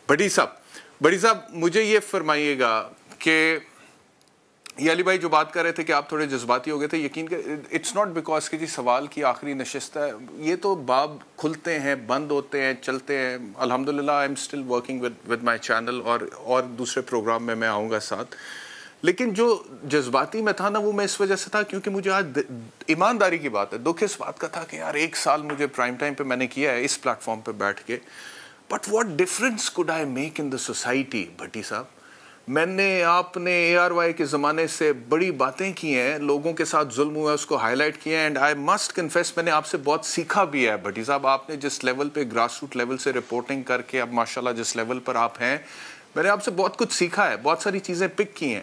بڑی صاحب مجھے یہ فرمائیے گا کہ یہ علی بھائی جو بات کر رہے تھے کہ آپ تھوڑے جذباتی ہو گئے تھے، یقین کہ اٹس ناٹ بیکاز کہ جی سوال کی آخری نشست ہے، یہ تو باب کھلتے ہیں، بند ہوتے ہیں، چلتے ہیں. الحمدللہ I am still working with my channel اور دوسرے پروگرام میں آؤں گا ساتھ. لیکن جو جذباتی میں تھا نا وہ میں اس وجہ سے تھا کیونکہ مجھے آج ایمانداری کی بات ہے، دکھ اس بات کا تھا کہ یار 1 سال مجھے پرائم ٹائم پہ میں نے کیا ہے اس پلیٹ فارم پہ بیٹھ کے، but what difference could I make in the society. Bhatti صاحب میں نے آپ نے اے آر وائی کے زمانے سے بڑی باتیں کی ہیں، لوگوں کے ساتھ ظلم ہوا ہے اس کو ہائی لائٹ کیا ہے، اینڈ آئی مسٹ کنفیس میں نے آپ سے بہت سیکھا بھی ہے. بھٹی صاحب آپ نے جس لیول پہ گراس روٹ لیول سے رپورٹنگ کر کے اب ماشاءاللہ جس لیول پر آپ ہیں، میں نے آپ سے بہت کچھ سیکھا ہے، بہت ساری چیزیں پک کی ہیں،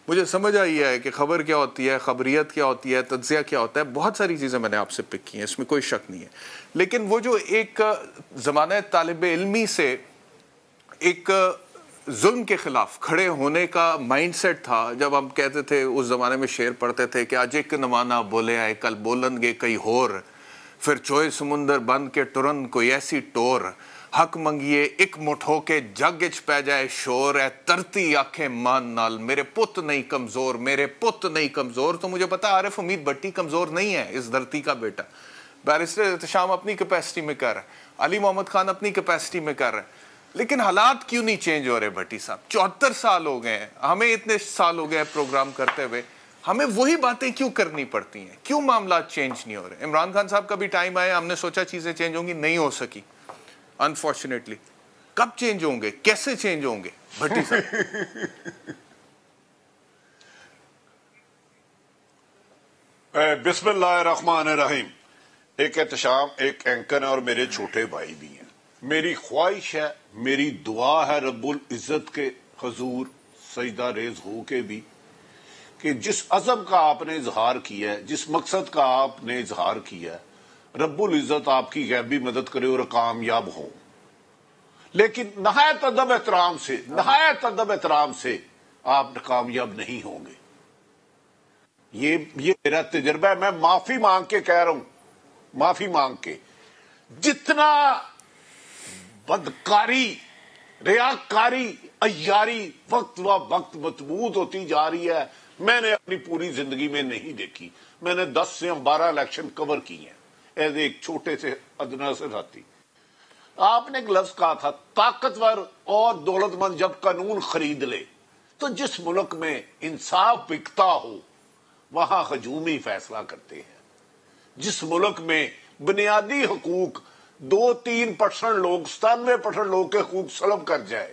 مجھے سمجھ آئی ہے کہ خبر کیا ہوتی ہے، خبریت کیا ہوتی ہے، تجزیہ کیا ہوتا ہے، بہت ساری چیزیں میں نے آپ سے پک کی ہیں، اس میں کوئی شک نہیں ہے. لیکن وہ جو ایک زمانہ طالب علمی سے ایک ظلم کے خلاف کھڑے ہونے کا مائنڈ سیٹ تھا، جب ہم کہتے تھے اس زمانے میں شعر پڑھتے تھے کہ آج ایک نمانا بولے آئے کل بولن گے کئی ہور، پھر چوئے سمندر بن کے ٹرن کوئی ایسی ٹور، حق منگیے ایک مٹھ ہو کے جگ اچ پہ جائے شور، اے ترتی آنکھیں مان نال میرے پت نہیں کمزور، میرے پت نہیں کمزور. تو مجھے پتا عارف امید بھٹی کمزور نہیں ہے، اس دھرتی کا بیٹا. بیرسٹر احتشام اپنی کیپیسٹی میں کر رہا ہے، علی محمد خان اپنی کیپیسٹی میں کر رہا ہے، لیکن حالات کیوں نہیں چینج ہو رہے بھٹی صاحب؟ 74 سال ہو گئے ہیں ہمیں، اتنے سال ہو گئے پروگرام کرتے ہوئے، ہمیں وہی باتیں کیوں کرنی پڑتی ہیں؟ کیوں معاملات چینج نہیں ہو رہے؟ عمران خان صاحب کا بھی ٹائم آیا، ہم نے سوچا چیزیں چینج ہوں گی، نہیں ہو سکی انفارچونیٹلی. کب چینج ہوں گے؟ کیسے چینج ہوں گے بھٹی صاحب؟ بسم اللہ الرحمن الرحیم. ایک احتشام ایک اینکر ہے اور میرے چھوٹے بھائی بھی ہیں. میری خواہش ہے، میری دعا ہے رب العزت کے حضور سجدہ ریز ہو کے بھی کہ جس عزم کا آپ نے اظہار کیا ہے، جس مقصد کا آپ نے اظہار کیا ہے، رب العزت آپ کی غیبی مدد کرے اور کامیاب ہو. لیکن نہایت ادب احترام سے آپ کامیاب نہیں ہوں گے. یہ میرا تجربہ ہے، میں معافی مانگ کے کہہ رہا ہوں، معافی مانگ کے. جتنا بدکاری، ریاکاری، عیاری وقت و وقت مضبوط ہوتی جا رہی ہے، میں نے اپنی پوری زندگی میں نہیں دیکھی. میں نے 10 سے 12 الیکشن کور کی ہیں ایز ایک چھوٹے سے ادنا سے ساتھی. آپ نے ایک لفظ کہا تھا، طاقتور اور دولت مند جب قانون خرید لے، تو جس ملک میں انصاف بکتا ہو وہاں ہجومی فیصلہ کرتے ہیں. جس ملک میں بنیادی حقوق 2-3% لوگ 97% لوگ کے حقوق سلب کر جائے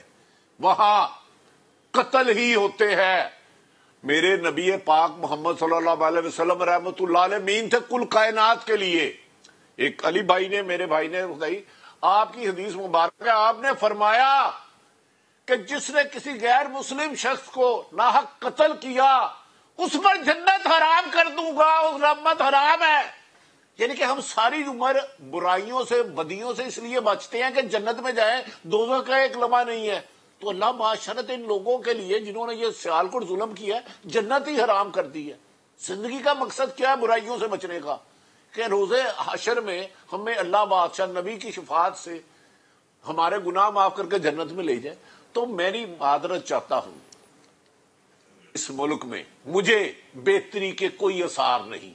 وہاں قتل ہی ہوتے ہیں. میرے نبی پاک محمد صلی اللہ علیہ وسلم رحمت اللہ علیہ تھے کل کائنات کے لیے. ایک علی بھائی نے، میرے بھائی نے بتائی آپ کی حدیث مبارک ہے، آپ نے فرمایا کہ جس نے کسی غیر مسلم شخص کو ناحق قتل کیا اس پر جنت حرام کر دوں گا، اس رحمت حرام ہے. یعنی کہ ہم ساری عمر برائیوں سے، بدیوں سے اس لیے بچتے ہیں کہ جنت میں جائیں، دوزخ کا ایک لمحہ نہیں ہے. تو اللہ معاشرت ان لوگوں کے لیے جنہوں نے یہ سیالکوٹ ظلم کیا ہے جنت ہی حرام کر دی ہے. زندگی کا مقصد کیا ہے؟ برائیوں سے بچنے کا، کہ روز حشر میں ہمیں اللہ بادشاہ نبی کی شفاعت سے ہمارے گناہ معاف کر کے جنت میں لے جائے. تو میری معذرت چاہتا ہوں، اس ملک میں مجھے بہتری کے کوئی آثار نہیں.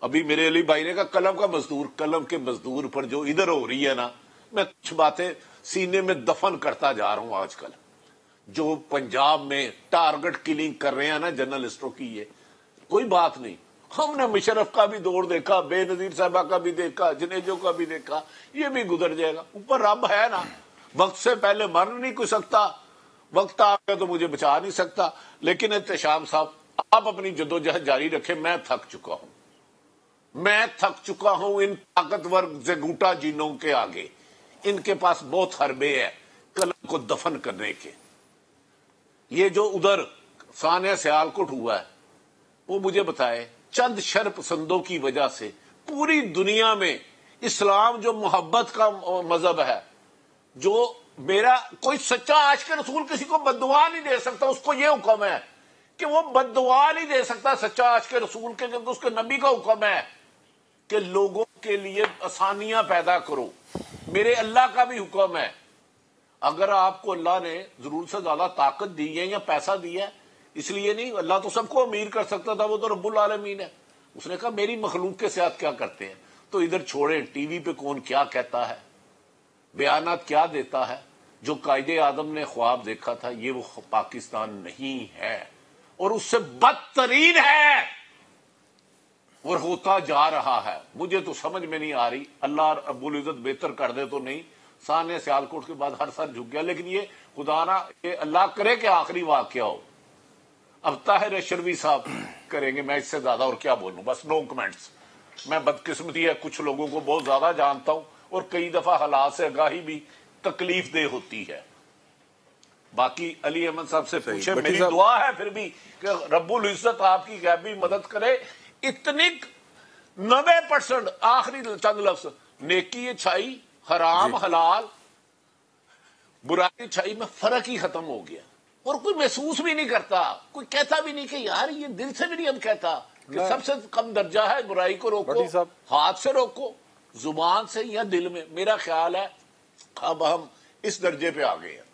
ابھی میرے علی بھائی نے کہا قلم کا مزدور، قلم کے مزدور پر جو ادھر ہو رہی ہے نا، میں کچھ باتیں سینے میں دفن کرتا جا رہا ہوں. آج کل جو پنجاب میں ٹارگٹ کلنگ کر رہے ہیں نا جرنلسٹوں کی، یہ کوئی بات نہیں. ہم نے مشرف کا بھی دور دیکھا، بے نظیر صاحبہ کا بھی دیکھا، جنیجو کا بھی دیکھا، یہ بھی گزر جائے گا. اوپر رب ہے نا، وقت سے پہلے مر نہیں کوئی سکتا، وقت آ گیا تو مجھے بچا نہیں سکتا. لیکن احتشام صاحب آپ اپنی جدوجہد جاری رکھیں. میں تھک چکا ہوں ان طاقتور زگوٹا جینوں کے آگے. ان کے پاس بہت حربے ہیں قلم کو دفن کرنے کے. یہ جو ادھر سانحہ سیالکوٹ ہوا ہے وہ مجھے بتائے چند شر پسندوں کی وجہ سے پوری دنیا میں اسلام جو محبت کا مذہب ہے، جو میرا کوئی سچا عاشق رسول کسی کو بددعا نہیں دے سکتا، اس کو یہ حکم ہے کہ وہ بددعا نہیں دے سکتا سچا عاشق رسول کے، کیونکہ اس کے نبی کا حکم ہے کہ لوگوں کے لیے آسانیاں پیدا کرو. میرے اللہ کا بھی حکم ہے. اگر آپ کو اللہ نے ضرورت سے زیادہ طاقت دی ہے یا پیسہ دیا ہے، اس لیے نہیں، اللہ تو سب کو امیر کر سکتا تھا، وہ تو رب العالمین ہے. اس نے کہا میری مخلوق کے ساتھ کیا کرتے ہیں. تو ادھر چھوڑیں ٹی وی پہ کون کیا کہتا ہے، بیانات کیا دیتا ہے. جو قائد اعظم نے خواب دیکھا تھا یہ وہ پاکستان نہیں ہے، اور اس سے بدترین ہے اور ہوتا جا رہا ہے. مجھے تو سمجھ میں نہیں آ رہی، اللہ رب العزت بہتر کر دے تو نہیں. سانے سیالکوٹ کے بعد ہر سال جھک گیا، لیکن یہ خدا نہ یہ اللہ کرے کہ آخری واقعہ ہو. اب طاہر شروی صاحب کریں گے، میں اس سے زیادہ اور کیا بولوں، بس نو کمنٹس. میں بدقسمتی ہے کچھ لوگوں کو بہت زیادہ جانتا ہوں، اور کئی دفعہ حالات سے آگاہی بھی تکلیف دہ ہوتی ہے. باقی علی احمد صاحب سے پوچھے، میری دعا ہے پھر بھی کہ رب العزت آپ کی غیبی مدد کرے. اتنی 90% آخری چند لفظ، نیکی چھائی، حرام حلال، برائی چھائی میں فرق ہی ختم ہو گیا. اور کوئی محسوس بھی نہیں کرتا، کوئی کہتا بھی نہیں کہ یار یہ دل سے بھی نہیں ہم کہتا کہ سب سے کم درجہ ہے برائی کو روکو، ہاتھ سے روکو، زبان سے یا دل میں. میرا خیال ہے اب ہم اس درجے پہ آ گئے ہیں.